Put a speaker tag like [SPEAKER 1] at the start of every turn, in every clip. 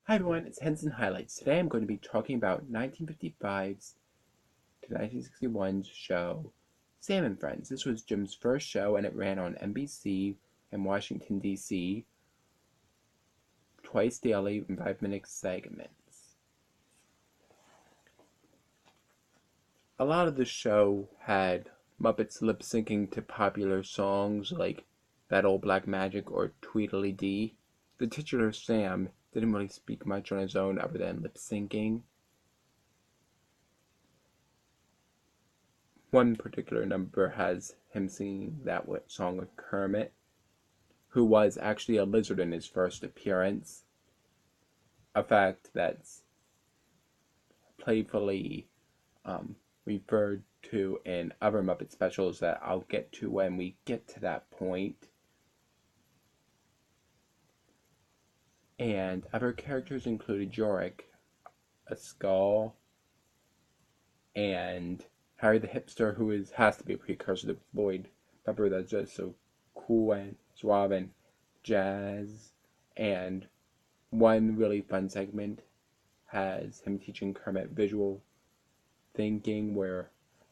[SPEAKER 1] Hi everyone, it's Henson Highlights. Today I'm going to be talking about 1955's to 1961's show, Sam and Friends. This was Jim's first show and it ran on NBC in Washington, D.C. twice daily in 5-minute segments. A lot of the show had Muppets lip-syncing to popular songs like That Old Black Magic or Tweedledee. The titular Sam didn't really speak much on his own other than lip-syncing. One particular number has him singing that song with Kermit, who was actually a lizard in his first appearance, a fact that's playfully referred to in other Muppet specials that I'll get to when we get to that point. And other characters included Yorick, a skull, and Harry the hipster, who has to be a precursor to Floyd Pepper, that's just so cool and suave and jazz. And one really fun segment has him teaching Kermit visual thinking, where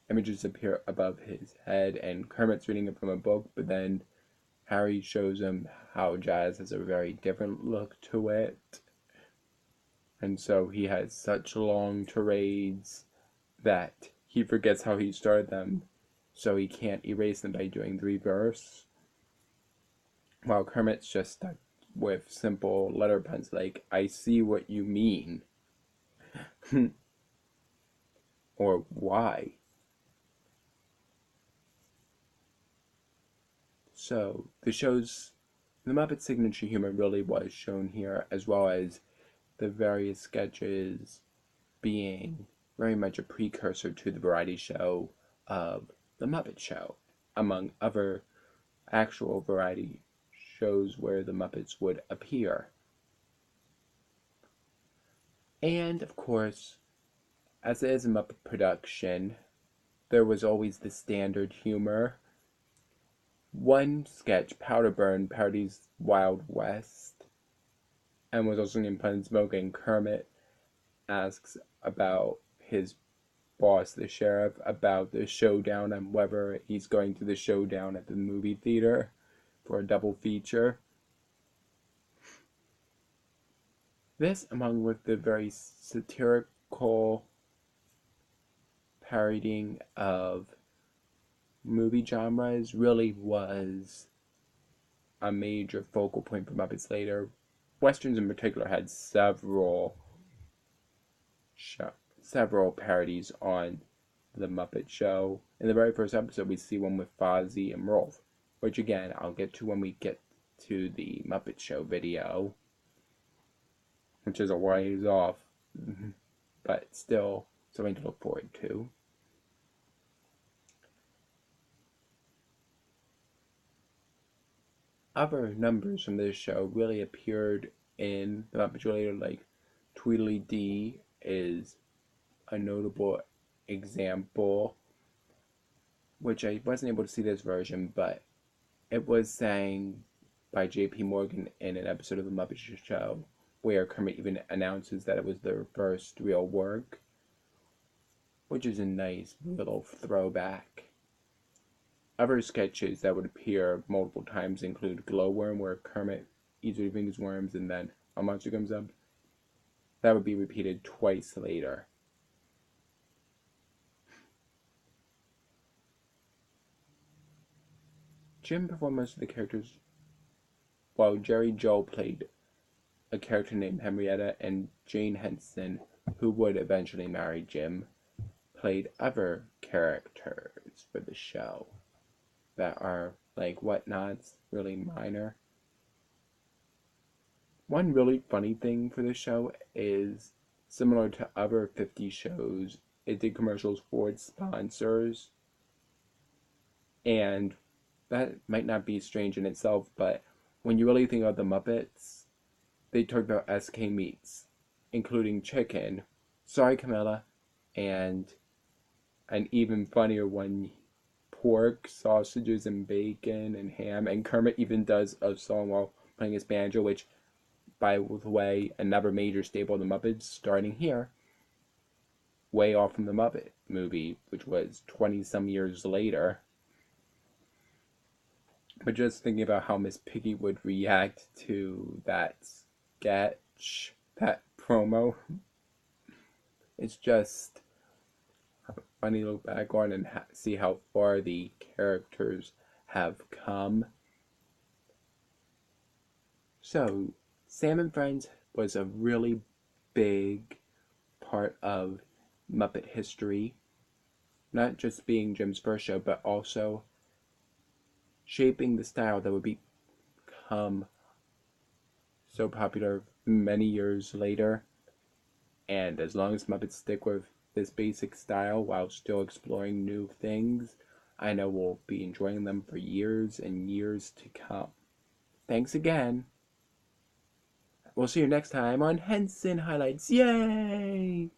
[SPEAKER 1] images appear above his head and Kermit's reading it from a book, but then Harry shows him how jazz has a very different look to it. And so he has such long tirades that he forgets how he started them, so he can't erase them by doing the reverse. While Kermit's just stuck with simple letter puns like, I see what you mean. Or why. So, the Muppet signature humor really was shown here, as well as the various sketches being very much a precursor to the variety show of The Muppet Show, among other actual variety shows where the Muppets would appear. And, of course, as it is a Muppet production, there was always the standard humor. One sketch, Powderburn, parodies Wild West, and was also named Pun and Smoke, and Kermit asks about his boss, the sheriff, about the showdown and whether he's going to the showdown at the movie theater for a double feature. This, among with the very satirical parodying of movie genres, really was a major focal point for Muppets later. Westerns in particular had several parodies on the Muppet Show. In the very first episode, we see one with Fozzie and Rolf, which again, I'll get to when we get to the Muppet Show video, which is a ways off, but still something to look forward to. Other numbers from this show really appeared in the Muppet Show later, like Tweedledee is a notable example, which I wasn't able to see this version, but it was sang by J.P. Morgan in an episode of the Muppet Show, where Kermit even announces that it was their first real work, which is a nice little throwback. Other sketches that would appear multiple times include Glowworm, where Kermit eats or fingers worms and then a monster comes up. That would be repeated twice later. Jim performed most of the characters, while Jerry Joe played a character named Henrietta, and Jane Henson, who would eventually marry Jim, played other characters for the show that are like whatnots, really minor. One really funny thing for the show is, similar to other 50 shows, it did commercials for its sponsors. And that might not be strange in itself, but when you really think of the Muppets, they talk about SK meats, including chicken, sorry Camilla, and an even funnier one, pork, sausages, and bacon, and ham. And Kermit even does a song while playing his banjo, which by the way, another major staple of the Muppets starting here, way off from the Muppet movie, which was 20 some years later. But just thinking about how Miss Piggy would react to that sketch, that promo, it's just funny to look back on and see how far the characters have come. So, Sam and Friends was a really big part of Muppet history, not just being Jim's first show, but also shaping the style that would become so popular many years later. And as long as Muppets stick with this basic style while still exploring new things, I know we'll be enjoying them for years and years to come. Thanks again. We'll see you next time on Henson Highlights. Yay!